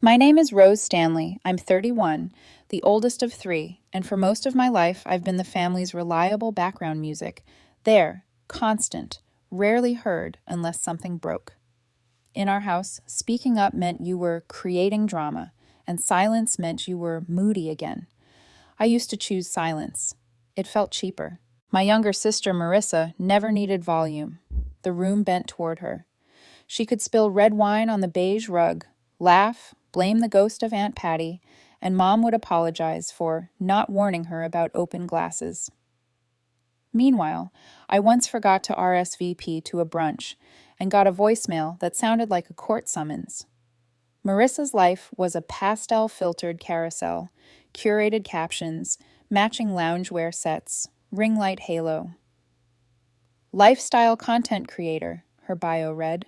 My name is Rose Stanley. I'm 31, the oldest of three, and for most of my life, I've been the family's reliable background music. There, constant, rarely heard unless something broke. In our house, speaking up meant you were creating drama, and silence meant you were moody again. I used to choose silence. It felt cheaper. My younger sister, Marissa, never needed volume. The room bent toward her. She could spill red wine on the beige rug, laugh, blame the ghost of Aunt Patty, and Mom would apologize for not warning her about open glasses. Meanwhile, I once forgot to RSVP to a brunch and got a voicemail that sounded like a court summons. Marissa's life was a pastel-filtered carousel, curated captions, matching loungewear sets, ring light halo. Lifestyle content creator, her bio read.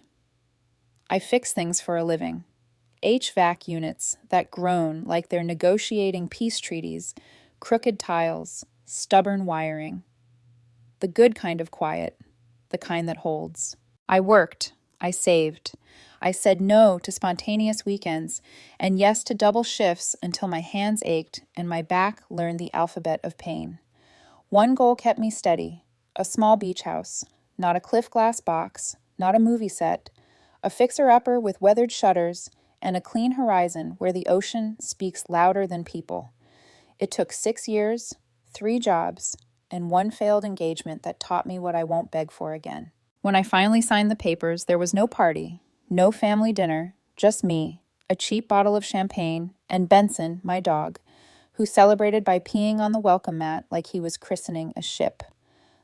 I fix things for a living. HVAC units that groan like they're negotiating peace treaties, crooked tiles, stubborn wiring. The good kind of quiet, the kind that holds. I worked, I saved. I said no to spontaneous weekends and yes to double shifts until my hands ached and my back learned the alphabet of pain. One goal kept me steady, a small beach house, not a Cliff Glass box, not a movie set, a fixer-upper with weathered shutters, and a clean horizon where the ocean speaks louder than people. It took 6 years, 3 jobs, and one failed engagement that taught me what I won't beg for again. When I finally signed the papers, there was no party, no family dinner, just me, a cheap bottle of champagne, and Benson, my dog, who celebrated by peeing on the welcome mat like he was christening a ship.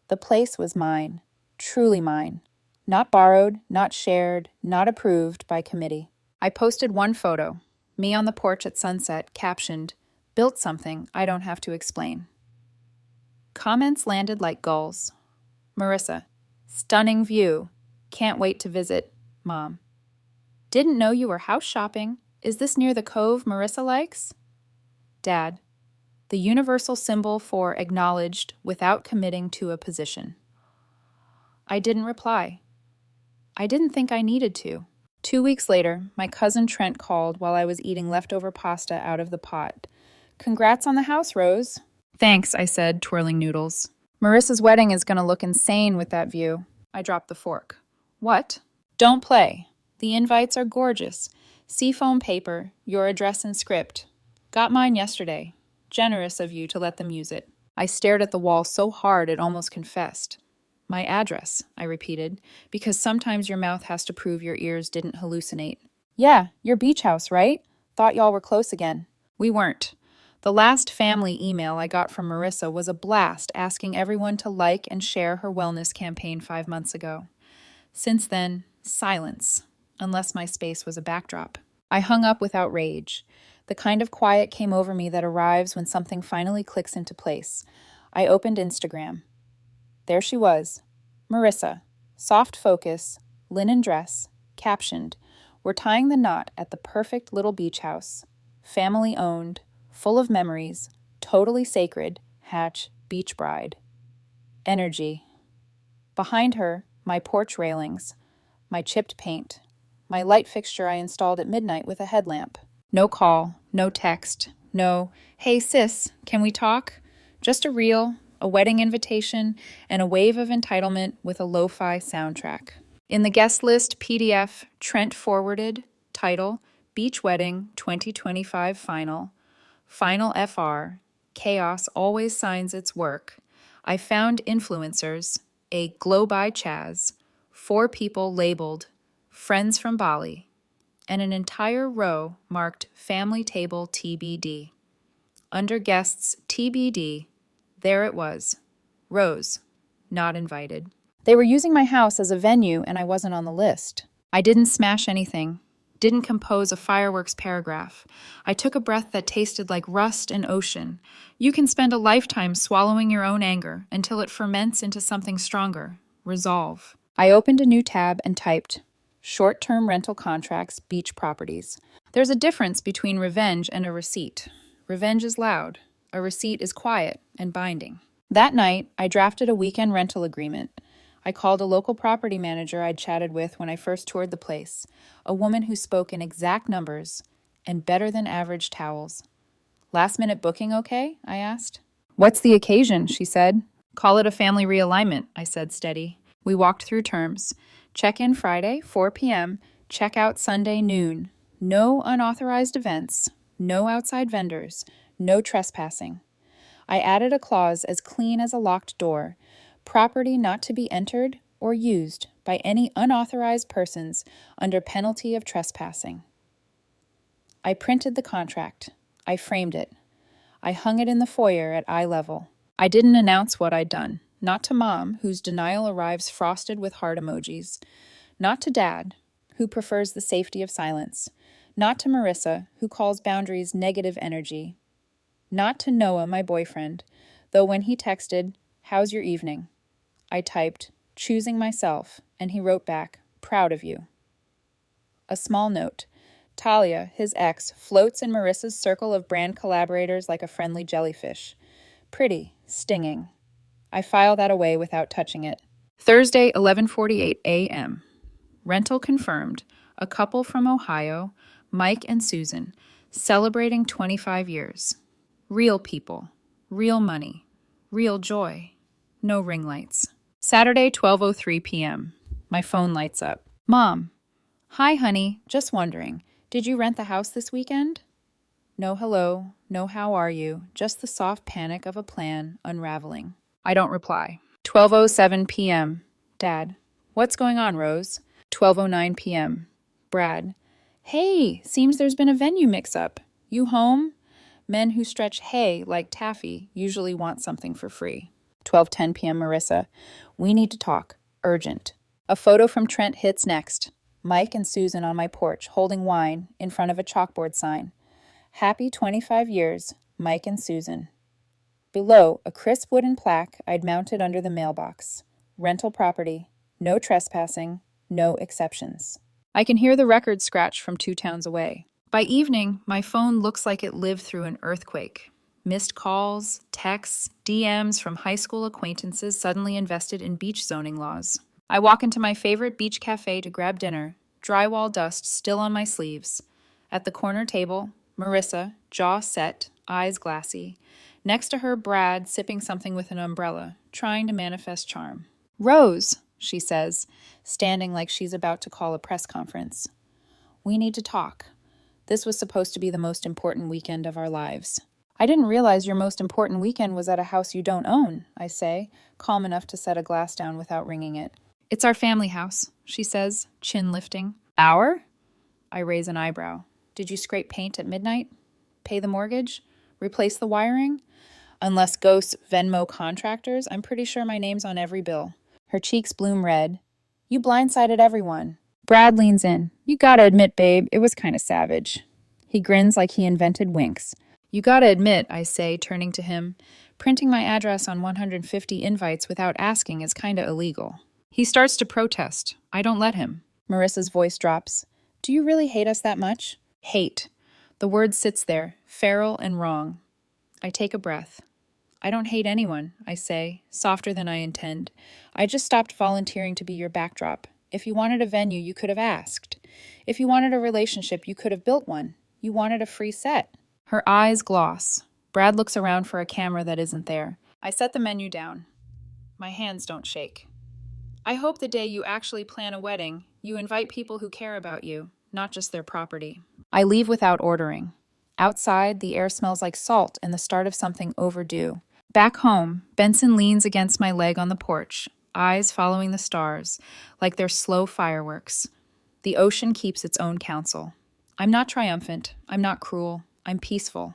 The place was mine, truly mine. Not borrowed, not shared, not approved by committee. I posted one photo, me on the porch at sunset, captioned, "Built something I don't have to explain." Comments landed like gulls. Marissa, stunning view. Can't wait to visit. Mom. Didn't know you were house shopping. Is this near the cove Marissa likes? Dad. The universal symbol for acknowledged without committing to a position. I didn't reply. I didn't think I needed to. 2 weeks later, my cousin Trent called while I was eating leftover pasta out of the pot. Congrats on the house, Rose. Thanks, I said, twirling noodles. Marissa's wedding is going to look insane with that view. I dropped the fork. What? Don't play. The invites are gorgeous. Seafoam paper, your address and script. Got mine yesterday. Generous of you to let them use it. I stared at the wall so hard it almost confessed. My address, I repeated, because sometimes your mouth has to prove your ears didn't hallucinate. Yeah, your beach house, right? Thought y'all were close again. We weren't. The last family email I got from Marissa was a blast asking everyone to like and share her wellness campaign 5 months ago. Since then, silence, unless my space was a backdrop. I hung up without rage. The kind of quiet came over me that arrives when something finally clicks into place. I opened Instagram. There she was, Marissa, soft focus, linen dress, captioned, "We're tying the knot at the perfect little beach house. Family owned, full of memories, totally sacred, hatch, beach bride." Energy. Behind her, my porch railings, my chipped paint, my light fixture I installed at midnight with a headlamp. No call, no text, no, "Hey sis, can we talk?" Just a reel, a wedding invitation, and a wave of entitlement with a lo-fi soundtrack. In the guest list PDF, Trent forwarded, title, Beach Wedding 2025 Final, Final FR, Chaos always signs its work. I found influencers, a glow by Chaz, 4 people labeled, friends from Bali, and an entire row marked family table TBD. Under guests TBD, there it was. Rose, not invited. They were using my house as a venue and I wasn't on the list. I didn't smash anything, didn't compose a fireworks paragraph. I took a breath that tasted like rust and ocean. You can spend a lifetime swallowing your own anger until it ferments into something stronger. Resolve. I opened a new tab and typed, short-term rental contracts, beach properties. There's a difference between revenge and a receipt. Revenge is loud. A receipt is quiet and binding. That night, I drafted a weekend rental agreement. I called a local property manager I'd chatted with when I first toured the place, a woman who spoke in exact numbers, and better than average towels. Last minute booking okay? I asked. What's the occasion? She said. Call it a family realignment, I said steady. We walked through terms. Check-in Friday, 4 p.m., check-out Sunday noon. No unauthorized events, no outside vendors, no trespassing. I added a clause as clean as a locked door, property not to be entered or used by any unauthorized persons under penalty of trespassing. I printed the contract. I framed it. I hung it in the foyer at eye level. I didn't announce what I'd done, not to Mom, whose denial arrives frosted with heart emojis, not to Dad, who prefers the safety of silence, not to Marissa, who calls boundaries negative energy, not to Noah, my boyfriend, though when he texted, "How's your evening?" I typed, "Choosing myself," and he wrote back, "Proud of you." A small note. Talia, his ex, floats in Marissa's circle of brand collaborators like a friendly jellyfish. Pretty, stinging. I file that away without touching it. Thursday, 11:48 a.m. Rental confirmed. A couple from Ohio, Mike and Susan, celebrating 25 years. Real people, real money, real joy. No ring lights. Saturday, 12:03 p.m. My phone lights up. Mom. Hi, honey. Just wondering. Did you rent the house this weekend? No hello, no how are you, just the soft panic of a plan unraveling. I don't reply. 12:07 p.m. Dad. What's going on, Rose? 12:09 p.m. Brad. Hey, seems there's been a venue mix-up. You home? Men who stretch hay like taffy usually want something for free. 12:10 p.m. Marissa. We need to talk. Urgent. A photo from Trent hits next. Mike and Susan on my porch holding wine in front of a chalkboard sign. Happy 25 years, Mike and Susan. Below, a crisp wooden plaque I'd mounted under the mailbox. Rental property. No trespassing. No exceptions. I can hear the record scratch from 2 towns away. By evening, my phone looks like it lived through an earthquake. Missed calls, texts, DMs from high school acquaintances suddenly invested in beach zoning laws. I walk into my favorite beach cafe to grab dinner, drywall dust still on my sleeves. At the corner table, Marissa, jaw set, eyes glassy. Next to her, Brad, sipping something with an umbrella, trying to manifest charm. Rose, she says, standing like she's about to call a press conference. We need to talk. This was supposed to be the most important weekend of our lives. I didn't realize your most important weekend was at a house you don't own, I say, calm enough to set a glass down without ringing it. It's our family house, she says, chin lifting. Our? I raise an eyebrow. Did you scrape paint at midnight? Pay the mortgage? Replace the wiring? Unless ghosts Venmo contractors, I'm pretty sure my name's on every bill. Her cheeks bloom red. You blindsided everyone. Brad leans in. You gotta admit, babe, it was kinda savage. He grins like he invented winks. You gotta admit, I say, turning to him, printing my address on 150 invites without asking is kinda illegal. He starts to protest. I don't let him. Marissa's voice drops. Do you really hate us that much? Hate. The word sits there, feral and wrong. I take a breath. I don't hate anyone, I say, softer than I intend. I just stopped volunteering to be your backdrop. If you wanted a venue, you could have asked. If you wanted a relationship, you could have built one. You wanted a free set. Her eyes gloss. Brad looks around for a camera that isn't there. I set the menu down. My hands don't shake. I hope the day you actually plan a wedding, you invite people who care about you, not just their property. I leave without ordering. Outside, the air smells like salt and the start of something overdue. Back home, Benson leans against my leg on the porch, eyes following the stars, like they're slow fireworks. The ocean keeps its own counsel. I'm not triumphant. I'm not cruel. I'm peaceful.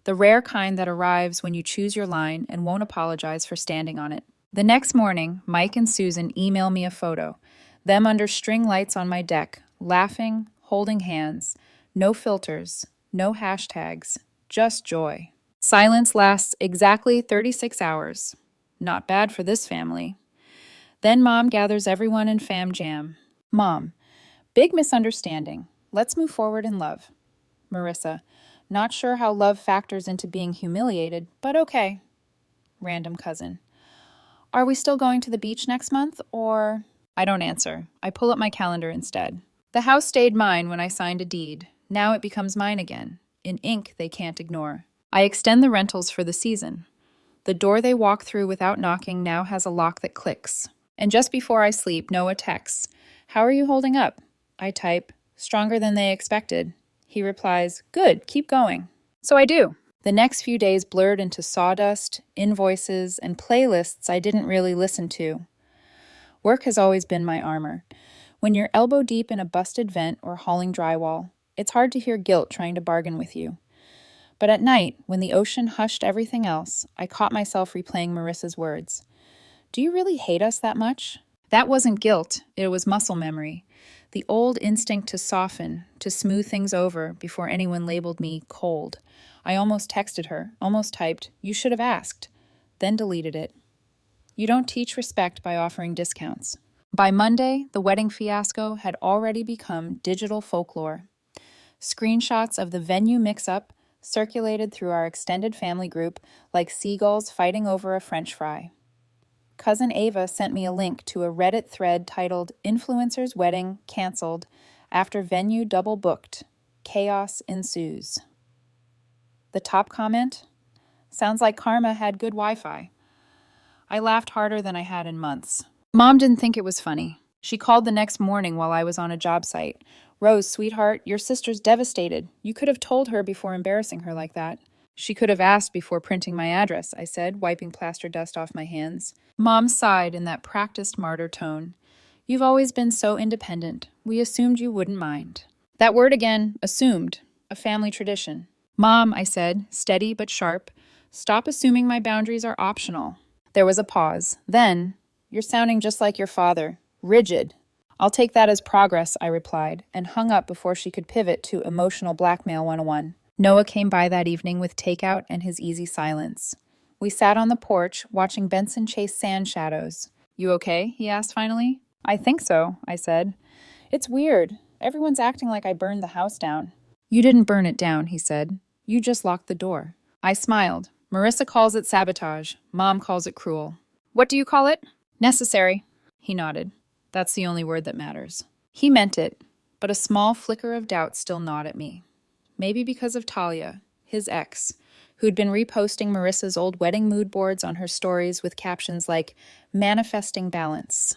The rare kind that arrives when you choose your line and won't apologize for standing on it. The next morning, Mike and Susan email me a photo, them under string lights on my deck, laughing, holding hands, no filters, no hashtags, just joy. Silence lasts exactly 36 hours. Not bad for this family. Then Mom gathers everyone in fam jam. Mom, big misunderstanding. Let's move forward in love. Marissa, not sure how love factors into being humiliated, but okay. Random cousin. Are we still going to the beach next month, or... I don't answer. I pull up my calendar instead. The house stayed mine when I signed a deed. Now it becomes mine again, in ink they can't ignore. I extend the rentals for the season. The door they walk through without knocking now has a lock that clicks. And just before I sleep, Noah texts, "How are you holding up?" I type, "Stronger than they expected." He replies, "Good, keep going." So I do. The next few days blurred into sawdust, invoices, and playlists I didn't really listen to. Work has always been my armor. When you're elbow deep in a busted vent or hauling drywall, it's hard to hear guilt trying to bargain with you. But at night, when the ocean hushed everything else, I caught myself replaying Marissa's words. "Do you really hate us that much?" That wasn't guilt, it was muscle memory. The old instinct to soften, to smooth things over before anyone labeled me cold. I almost texted her, almost typed, "You should have asked," then deleted it. You don't teach respect by offering discounts. By Monday, the wedding fiasco had already become digital folklore. Screenshots of the venue mix-up circulated through our extended family group like seagulls fighting over a French fry. Cousin Ava sent me a link to a Reddit thread titled "Influencer's Wedding Cancelled After Venue Double Booked. Chaos Ensues." The top comment? "Sounds like karma had good Wi-Fi." I laughed harder than I had in months. Mom didn't think it was funny. She called the next morning while I was on a job site. "Rose, sweetheart, your sister's devastated. You could have told her before embarrassing her like that." "She could have asked before printing my address," I said, wiping plaster dust off my hands. Mom sighed in that practiced martyr tone. "You've always been so independent. We assumed you wouldn't mind." That word again, assumed, a family tradition. "Mom," I said, steady but sharp, "stop assuming my boundaries are optional." There was a pause. Then, "You're sounding just like your father. Rigid." "I'll take that as progress," I replied, and hung up before she could pivot to emotional blackmail 101. Noah came by that evening with takeout and his easy silence. We sat on the porch, watching Benson chase sand shadows. "You okay?" he asked finally. "I think so," I said. "It's weird. Everyone's acting like I burned the house down." "You didn't burn it down," he said. "You just locked the door." I smiled. "Marissa calls it sabotage. Mom calls it cruel." "What do you call it?" "Necessary." He nodded. "That's the only word that matters." He meant it, but a small flicker of doubt still gnawed at me. Maybe because of Talia, his ex, who'd been reposting Marissa's old wedding mood boards on her stories with captions like, "Manifesting balance."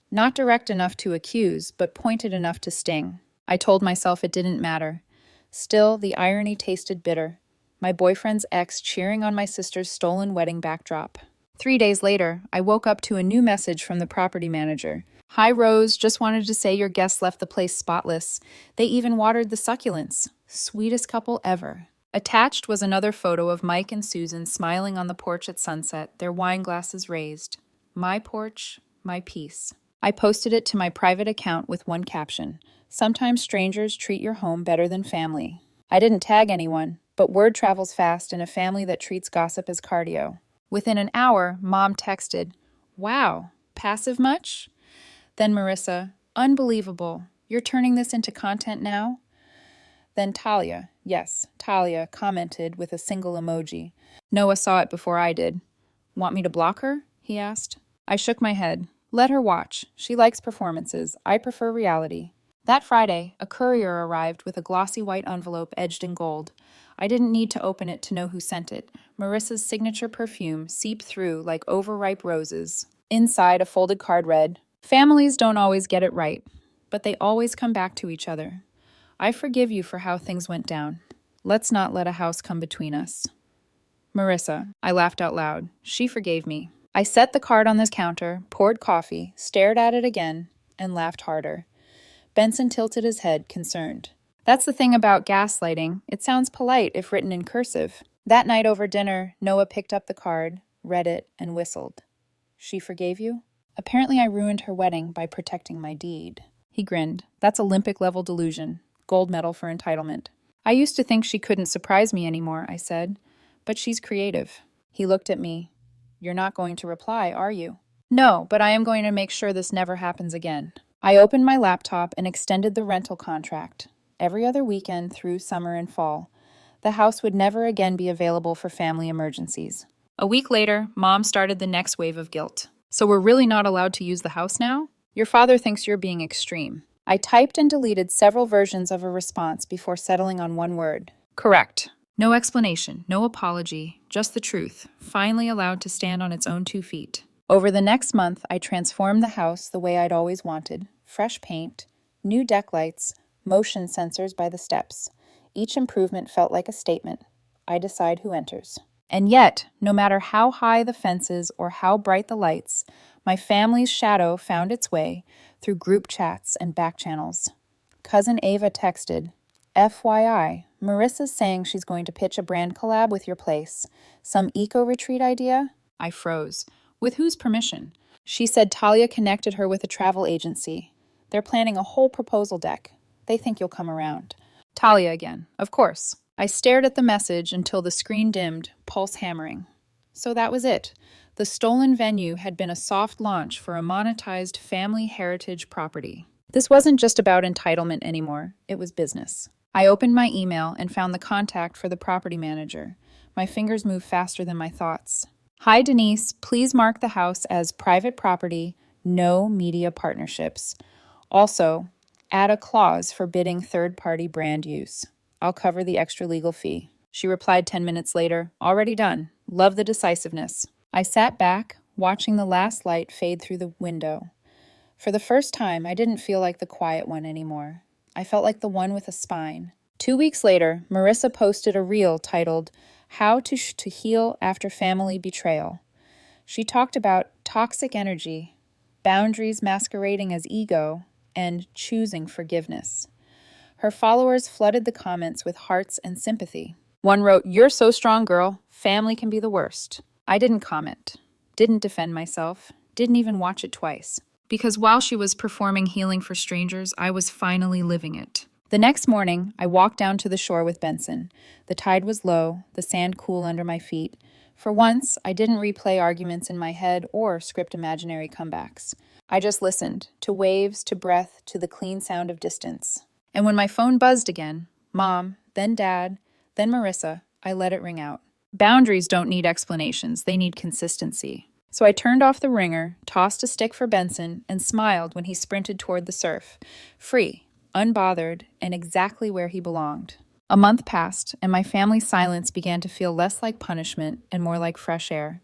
Not direct enough to accuse, but pointed enough to sting. I told myself it didn't matter. Still, the irony tasted bitter. My boyfriend's ex cheering on my sister's stolen wedding backdrop. 3 days later, I woke up to a new message from the property manager. "Hi, Rose. Just wanted to say your guests left the place spotless. They even watered the succulents. Sweetest couple ever." Attached was another photo of Mike and Susan smiling on the porch at sunset, their wine glasses raised. My porch, my peace. I posted it to my private account with one caption: "Sometimes strangers treat your home better than family." I didn't tag anyone, but word travels fast in a family that treats gossip as cardio. Within an hour, Mom texted, "Wow, passive much?" Then Marissa, "Unbelievable. You're turning this into content now?" Then Talia, yes, Talia, commented with a single emoji. Noah saw it before I did. "Want me to block her?" he asked. I shook my head. "Let her watch. She likes performances. I prefer reality." That Friday, a courier arrived with a glossy white envelope edged in gold. I didn't need to open it to know who sent it. Marissa's signature perfume seeped through like overripe roses. Inside, a folded card read, "Families don't always get it right, but they always come back to each other. I forgive you for how things went down. Let's not let a house come between us." Marissa. I laughed out loud. She forgave me. I set the card on this counter, poured coffee, stared at it again, and laughed harder. Benson tilted his head, concerned. "That's the thing about gaslighting. It sounds polite if written in cursive." That night over dinner, Noah picked up the card, read it, and whistled. "She forgave you?" "Apparently I ruined her wedding by protecting my deed." He grinned. "That's Olympic-level delusion. Gold medal for entitlement." "I used to think she couldn't surprise me anymore," I said. "But she's creative." He looked at me. "You're not going to reply, are you?" "No, but I am going to make sure this never happens again." I opened my laptop and extended the rental contract. Every other weekend through summer and fall. The house would never again be available for family emergencies. A week later, Mom started the next wave of guilt. "So we're really not allowed to use the house now? Your father thinks you're being extreme." I typed and deleted several versions of a response before settling on one word. Correct. No explanation, no apology, just the truth, finally allowed to stand on its own 2 feet. Over the next month, I transformed the house the way I'd always wanted. Fresh paint, new deck lights, motion sensors by the steps. Each improvement felt like a statement. I decide who enters. And yet, no matter how high the fences or how bright the lights, my family's shadow found its way through group chats and back channels. Cousin Ava texted, FYI, Marissa's saying she's going to pitch a brand collab with your place. Some eco-retreat idea? I froze. With whose permission? She said Talia connected her with a travel agency. They're planning a whole proposal deck. They think you'll come around. Talia again, of course. I stared at the message until the screen dimmed, pulse hammering. So that was it. The stolen venue had been a soft launch for a monetized family heritage property. This wasn't just about entitlement anymore. It was business. I opened my email and found the contact for the property manager. My fingers moved faster than my thoughts. Hi, Denise. Please mark the house as private property, no media partnerships. Also, add a clause forbidding third-party brand use. I'll cover the extra legal fee. She replied 10 minutes later, already done. Love the decisiveness. I sat back, watching the last light fade through the window. For the first time, I didn't feel like the quiet one anymore. I felt like the one with a spine. 2 weeks later, Marissa posted a reel titled, How to Heal After Family Betrayal. She talked about toxic energy, boundaries masquerading as ego, and choosing forgiveness. Her followers flooded the comments with hearts and sympathy. One wrote, You're so strong, girl. Family can be the worst. I didn't comment, didn't defend myself, didn't even watch it twice. Because while she was performing healing for strangers, I was finally living it. The next morning, I walked down to the shore with Benson. The tide was low, the sand cool under my feet. For once, I didn't replay arguments in my head or script imaginary comebacks. I just listened, to waves, to breath, to the clean sound of distance. And when my phone buzzed again, Mom, then Dad, then Marissa, I let it ring out. Boundaries don't need explanations, they need consistency. So I turned off the ringer, tossed a stick for Benson, and smiled when he sprinted toward the surf. Free, unbothered, and exactly where he belonged. A month passed, and my family's silence began to feel less like punishment and more like fresh air.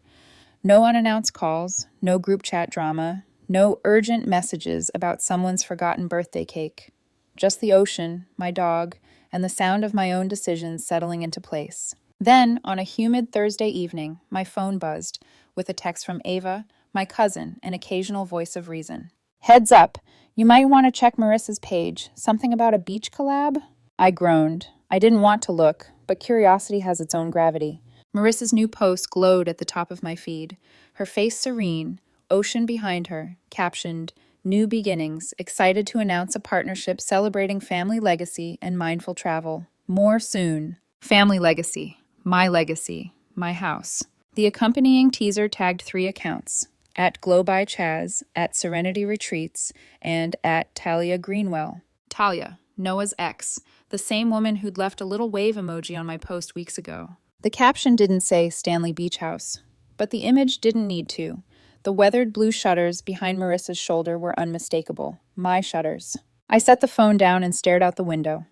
No unannounced calls, no group chat drama, no urgent messages about someone's forgotten birthday cake. Just the ocean, my dog, and the sound of my own decisions settling into place. Then, on a humid Thursday evening, my phone buzzed, with a text from Ava, my cousin, an occasional voice of reason. Heads up, you might want to check Marissa's page. Something about a beach collab? I groaned. I didn't want to look, but curiosity has its own gravity. Marissa's new post glowed at the top of my feed. Her face serene, ocean behind her, captioned, New Beginnings, excited to announce a partnership celebrating family legacy and mindful travel. More soon. Family legacy, my house. The accompanying teaser tagged 3 accounts, at Glow by Chaz, at Serenity Retreats, and at Talia Greenwell. Talia, Noah's ex, the same woman who'd left a little wave emoji on my post weeks ago. The caption didn't say Stanley Beach House, but the image didn't need to. The weathered blue shutters behind Marissa's shoulder were unmistakable. My shutters. I set the phone down and stared out the window.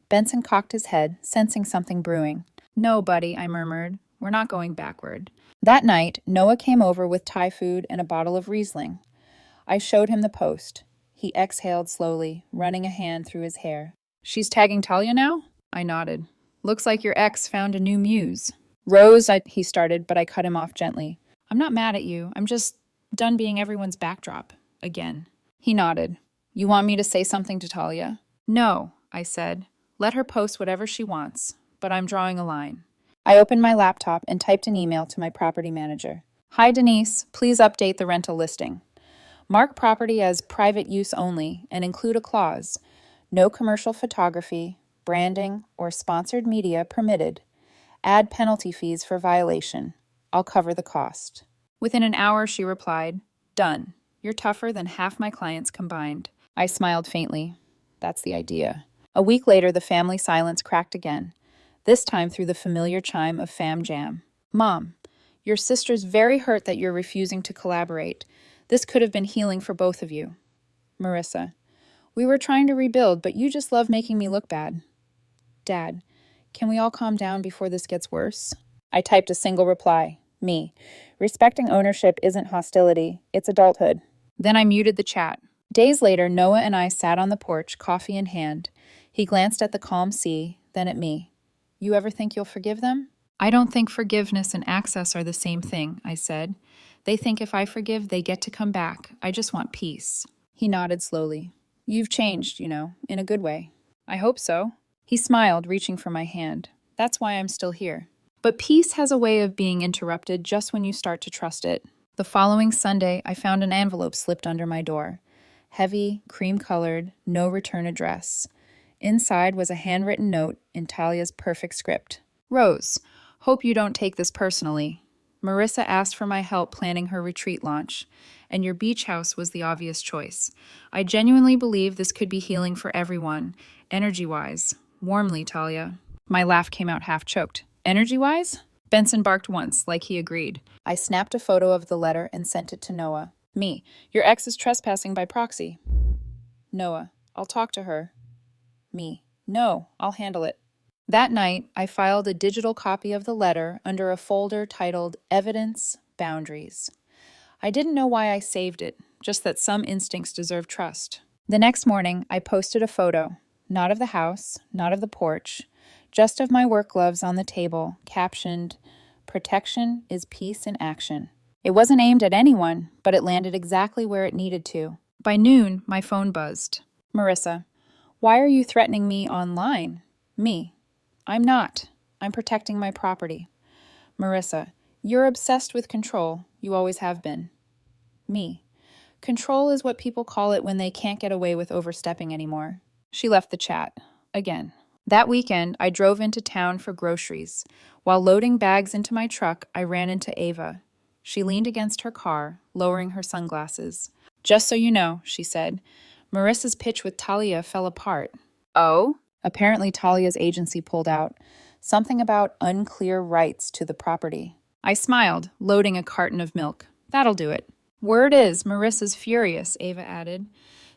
Benson cocked his head, sensing something brewing. No, buddy, I murmured. We're not going backward. That night, Noah came over with Thai food and a bottle of Riesling. I showed him the post. He exhaled slowly, running a hand through his hair. She's tagging Talia now? I nodded. Looks like your ex found a new muse. Rose, he started, but I cut him off gently. I'm not mad at you. I'm just done being everyone's backdrop. Again. He nodded. You want me to say something to Talia? No, I said. Let her post whatever she wants, but I'm drawing a line. I opened my laptop and typed an email to my property manager. Hi, Denise. Please update the rental listing. Mark property as private use only and include a clause. No commercial photography, branding, or sponsored media permitted. Add penalty fees for violation. I'll cover the cost. Within an hour, she replied, Done. You're tougher than half my clients combined. I smiled faintly. That's the idea. A week later, the family silence cracked again. This time through the familiar chime of Fam Jam. Mom, your sister's very hurt that you're refusing to collaborate. This could have been healing for both of you. Marissa, We were trying to rebuild, but you just love making me look bad. Dad, can we all calm down before this gets worse? I typed a single reply. Me. Respecting ownership isn't hostility, it's adulthood. Then I muted the chat. Days later, Noah and I sat on the porch, coffee in hand. He glanced at the calm sea, then at me. You ever think you'll forgive them? I don't think forgiveness and access are the same thing, I said. They think if I forgive, they get to come back. I just want peace. He nodded slowly. You've changed, in a good way. I hope so. He smiled, reaching for my hand. That's why I'm still here. But peace has a way of being interrupted just when you start to trust it. The following Sunday, I found an envelope slipped under my door. Heavy, cream-colored, no return address. Inside was a handwritten note in Talia's perfect script. Rose, hope you don't take this personally. Marissa asked for my help planning her retreat launch, and your beach house was the obvious choice. I genuinely believe this could be healing for everyone, energy-wise. Warmly, Talia. My laugh came out half-choked. Energy-wise? Benson barked once, like he agreed. I snapped a photo of the letter and sent it to Noah. Me, your ex is trespassing by proxy. Noah, I'll talk to her. Me, no, I'll handle it. That night, I filed a digital copy of the letter under a folder titled Evidence Boundaries. I didn't know why I saved it, just that some instincts deserve trust. The next morning, I posted a photo, not of the house, not of the porch, just of my work gloves on the table, captioned, Protection is peace in action. It wasn't aimed at anyone, but it landed exactly where it needed to. By noon, my phone buzzed. Marissa, why are you threatening me online? Me. I'm not. I'm protecting my property. Marissa, you're obsessed with control. You always have been. Me. Control is what people call it when they can't get away with overstepping anymore. She left the chat. Again. That weekend, I drove into town for groceries. While loading bags into my truck, I ran into Ava. She leaned against her car, lowering her sunglasses. Just so you know, she said, Marissa's pitch with Talia fell apart. Oh? Apparently Talia's agency pulled out. Something about unclear rights to the property. I smiled, loading a carton of milk. That'll do it. Word is, Marissa's furious, Ava added.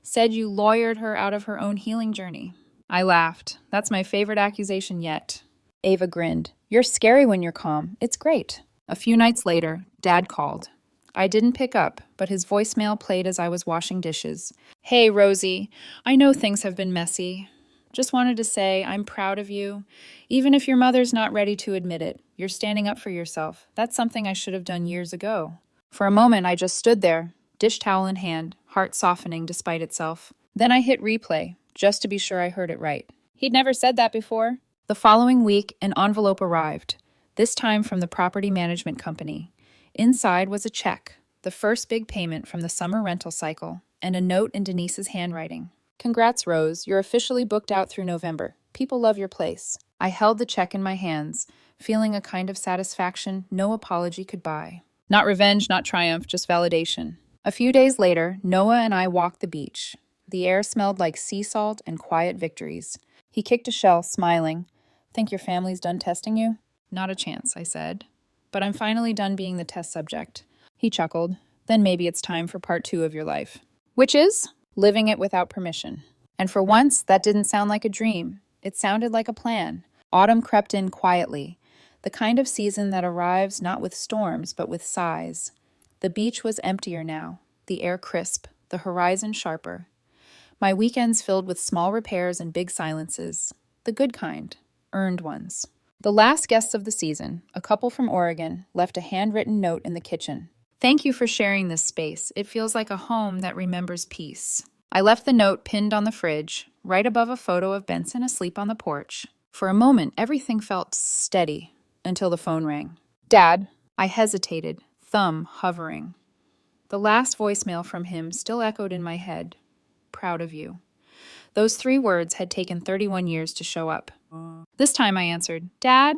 Said you lawyered her out of her own healing journey. I laughed. That's my favorite accusation yet. Ava grinned. You're scary when you're calm. It's great. A few nights later, Dad called. I didn't pick up, but his voicemail played as I was washing dishes. Hey, Rosie. I know things have been messy. Just wanted to say I'm proud of you. Even if your mother's not ready to admit it, you're standing up for yourself. That's something I should have done years ago. For a moment, I just stood there, dish towel in hand, heart softening despite itself. Then I hit replay, just to be sure I heard it right. He'd never said that before. The following week, an envelope arrived, this time from the property management company. Inside was a check, the first big payment from the summer rental cycle, and a note in Denise's handwriting. Congrats, Rose. You're officially booked out through November. People love your place. I held the check in my hands, feeling a kind of satisfaction no apology could buy. Not revenge, not triumph, just validation. A few days later, Noah and I walked the beach. The air smelled like sea salt and quiet victories. He kicked a shell, smiling. Think your family's done testing you? Not a chance, I said. But I'm finally done being the test subject. He chuckled. Then maybe it's time for part 2 of your life. Which is? Living it without permission. And for once, that didn't sound like a dream. It sounded like a plan. Autumn crept in quietly, the kind of season that arrives not with storms, but with sighs. The beach was emptier now, the air crisp, the horizon sharper. My weekends filled with small repairs and big silences. The good kind, earned ones. The last guests of the season, a couple from Oregon, left a handwritten note in the kitchen. Thank you for sharing this space. It feels like a home that remembers peace. I left the note pinned on the fridge, right above a photo of Benson asleep on the porch. For a moment, everything felt steady, until the phone rang. Dad. I hesitated, thumb hovering. The last voicemail from him still echoed in my head. Proud of you. Those 3 words had taken 31 years to show up. This time I answered, Dad?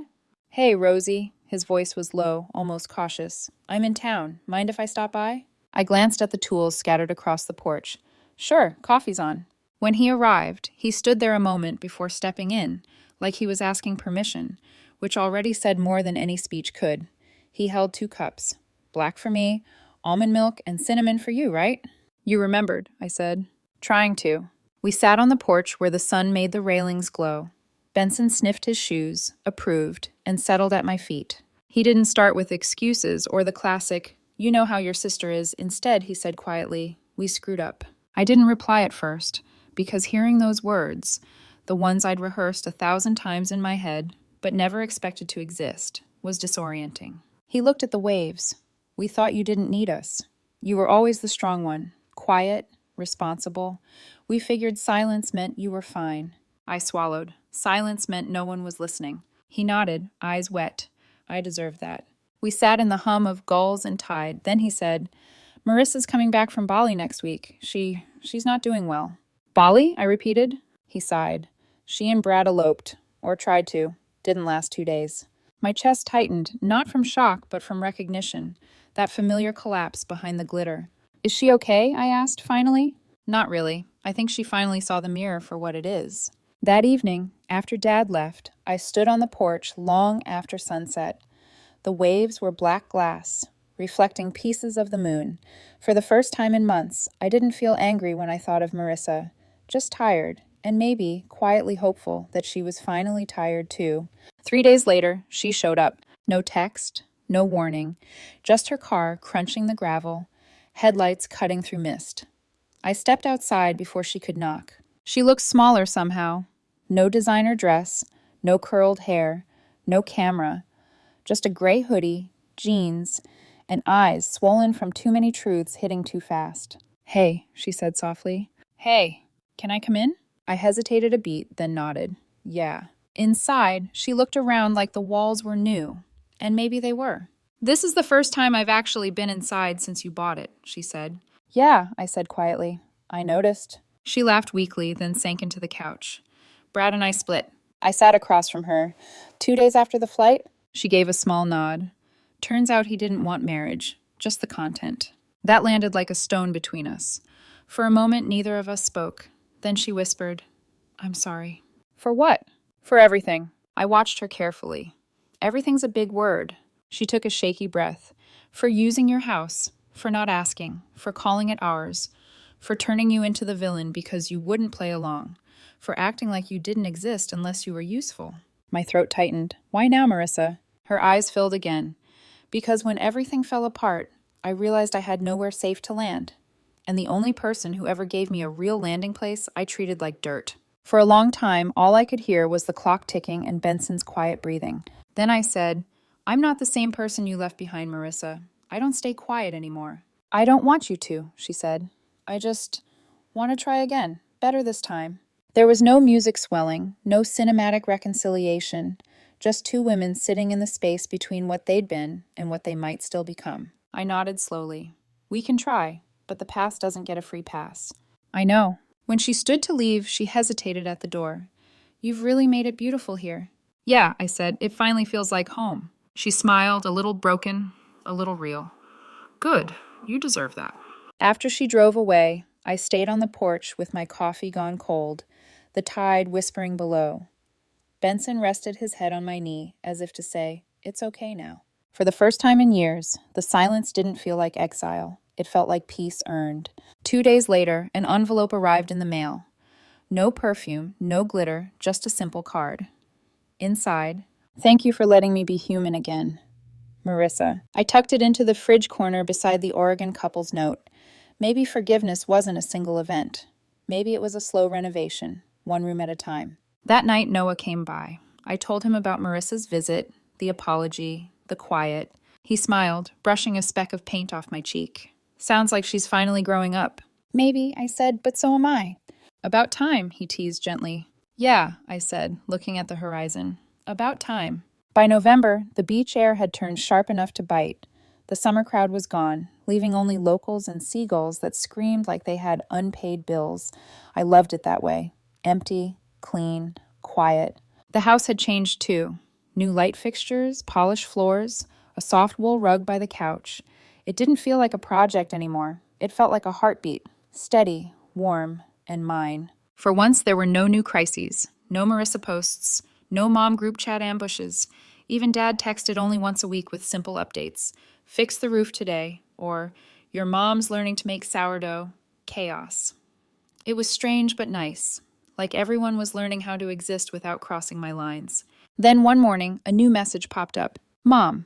Hey, Rosie. His voice was low, almost cautious. I'm in town. Mind if I stop by? I glanced at the tools scattered across the porch. Sure, coffee's on. When he arrived, he stood there a moment before stepping in, like he was asking permission, which already said more than any speech could. He held 2 cups. Black for me, almond milk, and cinnamon for you, right? You remembered, I said. Trying to. We sat on the porch where the sun made the railings glow. Benson sniffed his shoes, approved, and settled at my feet. He didn't start with excuses or the classic, "You know how your sister is." Instead, he said quietly, "We screwed up." I didn't reply at first, because hearing those words, the ones I'd rehearsed 1,000 times in my head, but never expected to exist, was disorienting. He looked at the waves. "We thought you didn't need us. You were always the strong one, quiet, responsible. We figured silence meant you were fine." I swallowed. Silence meant no one was listening. He nodded, eyes wet. I deserved that. We sat in the hum of gulls and tide. Then he said, "Marissa's coming back from Bali next week. She's not doing well." "Bali?" I repeated. He sighed. "She and Brad eloped, or tried to. Didn't last 2 days." My chest tightened, not from shock, but from recognition. That familiar collapse behind the glitter. "Is she okay?" I asked, finally. "Not really. I think she finally saw the mirror for what it is." That evening, after Dad left, I stood on the porch long after sunset. The waves were black glass, reflecting pieces of the moon. For the first time in months, I didn't feel angry when I thought of Marissa, just tired, and maybe quietly hopeful that she was finally tired too. 3 days later, she showed up. No text, no warning, just her car crunching the gravel, headlights cutting through mist. I stepped outside before she could knock. She looked smaller somehow. No designer dress, no curled hair, no camera, just a gray hoodie, jeans, and eyes swollen from too many truths hitting too fast. "Hey," she said softly. "Hey, can I come in?" I hesitated a beat, then nodded. "Yeah." Inside, she looked around like the walls were new, and maybe they were. "This is the first time I've actually been inside since you bought it," she said. "Yeah," I said quietly. "I noticed." She laughed weakly, then sank into the couch. "Brad and I split." I sat across from her. 2 days after the flight? She gave a small nod. Turns out he didn't want marriage, just the content. That landed like a stone between us. For a moment, neither of us spoke. Then she whispered, "I'm sorry." "For what?" "For everything." I watched her carefully. "Everything's a big word." She took a shaky breath. "For using your house, for not asking, for calling it ours, for turning you into the villain because you wouldn't play along, for acting like you didn't exist unless you were useful." My throat tightened. "Why now, Marissa?" Her eyes filled again. "Because when everything fell apart, I realized I had nowhere safe to land. And the only person who ever gave me a real landing place, I treated like dirt." For a long time, all I could hear was the clock ticking and Benson's quiet breathing. Then I said, "I'm not the same person you left behind, Marissa. I don't stay quiet anymore." "I don't want you to," she said. "I just want to try again, better this time." There was no music swelling, no cinematic reconciliation, just two women sitting in the space between what they'd been and what they might still become. I nodded slowly. "We can try, but the past doesn't get a free pass." "I know." When she stood to leave, she hesitated at the door. "You've really made it beautiful here." "Yeah," I said. "It finally feels like home." She smiled, a little broken, a little real. "Good. You deserve that." After she drove away, I stayed on the porch with my coffee gone cold, the tide whispering below. Benson rested his head on my knee, as if to say, "It's okay now." For the first time in years, the silence didn't feel like exile. It felt like peace earned. 2 days later, an envelope arrived in the mail. No perfume, no glitter, just a simple card. Inside, "Thank you for letting me be human again. Marissa." I tucked it into the fridge corner beside the Oregon couple's note. Maybe forgiveness wasn't a single event. Maybe it was a slow renovation, one room at a time. That night, Noah came by. I told him about Marissa's visit, the apology, the quiet. He smiled, brushing a speck of paint off my cheek. "Sounds like she's finally growing up." "Maybe," I said, "but so am I." "About time," he teased gently. "Yeah," I said, looking at the horizon. "About time." By November, the beach air had turned sharp enough to bite. The summer crowd was gone, leaving only locals and seagulls that screamed like they had unpaid bills. I loved it that way. Empty, clean, quiet. The house had changed too. New light fixtures, polished floors, a soft wool rug by the couch. It didn't feel like a project anymore. It felt like a heartbeat, steady, warm, and mine. For once, there were no new crises, no Marissa posts, no mom group chat ambushes. Even Dad texted only once a week with simple updates. "Fix the roof today," or "Your mom's learning to make sourdough." Chaos. It was strange but nice, like everyone was learning how to exist without crossing my lines. Then one morning, a new message popped up. Mom,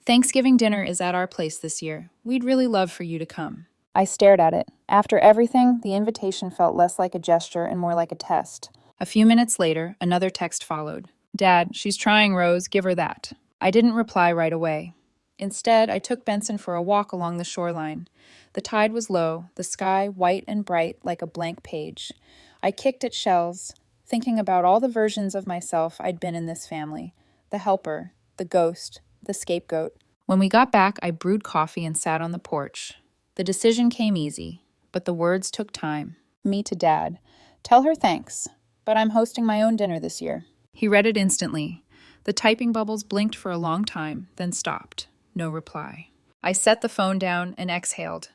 Thanksgiving dinner is at our place this year. We'd really love for you to come. I stared at it. After everything, the invitation felt less like a gesture and more like a test. A few minutes later, another text followed. Dad, she's trying, Rose. Give her that. I didn't reply right away. Instead, I took Benson for a walk along the shoreline. The tide was low, the sky white and bright like a blank page. I kicked at shells, thinking about all the versions of myself I'd been in this family. The helper, the ghost, the scapegoat. When we got back, I brewed coffee and sat on the porch. The decision came easy, but the words took time. Me to Dad. Tell her thanks, but I'm hosting my own dinner this year. He read it instantly. The typing bubbles blinked for a long time, then stopped. No reply. I set the phone down and exhaled.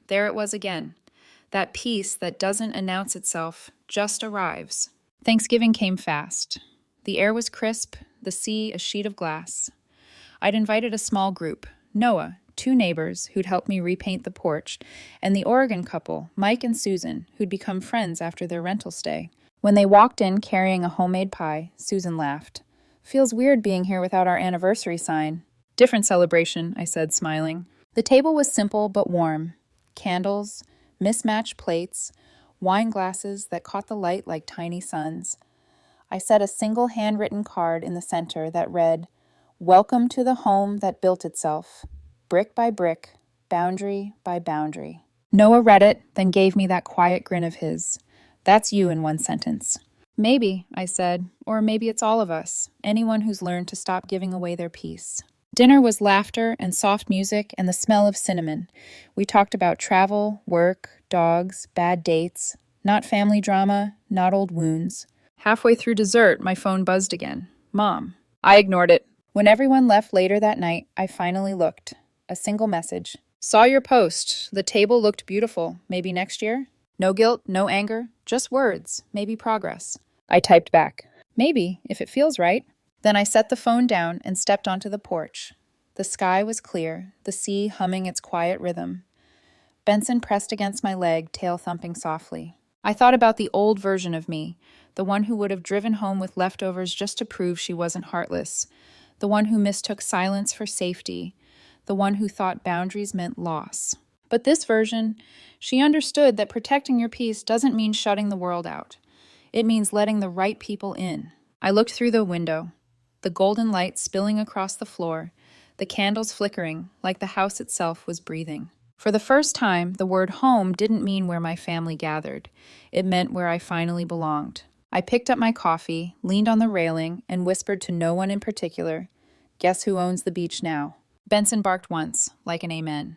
There it was again. That peace that doesn't announce itself, just arrives. Thanksgiving came fast. The air was crisp, the sea a sheet of glass. I'd invited a small group, Noah, 2 neighbors who'd helped me repaint the porch, and the Oregon couple, Mike and Susan, who'd become friends after their rental stay. When they walked in carrying a homemade pie, Susan laughed. Feels weird being here without our anniversary sign. Different celebration, I said, smiling. The table was simple but warm. Candles, mismatched plates, wine glasses that caught the light like tiny suns. I set a single handwritten card in the center that read, "Welcome to the home that built itself, brick by brick, boundary by boundary." Noah read it, then gave me that quiet grin of his. That's you in one sentence. Maybe, I said, or maybe it's all of us, anyone who's learned to stop giving away their peace. Dinner was laughter and soft music and the smell of cinnamon. We talked about travel, work, dogs, bad dates, not family drama, not old wounds. Halfway through dessert, my phone buzzed again. Mom. I ignored it. When everyone left later that night, I finally looked. A single message. Saw your post. The table looked beautiful. Maybe next year? No guilt, no anger, just words, maybe progress. I typed back. Maybe, if it feels right. Then I set the phone down and stepped onto the porch. The sky was clear, the sea humming its quiet rhythm. Benson pressed against my leg, tail thumping softly. I thought about the old version of me, the one who would have driven home with leftovers just to prove she wasn't heartless, the one who mistook silence for safety, the one who thought boundaries meant loss. But this version, she understood that protecting your peace doesn't mean shutting the world out. It means letting the right people in. I looked through the window. The golden light spilling across the floor, the candles flickering like the house itself was breathing. For the first time, the word home didn't mean where my family gathered. It meant where I finally belonged. I picked up my coffee, leaned on the railing, and whispered to no one in particular, "Guess who owns the beach now?" Benson barked once, like an amen.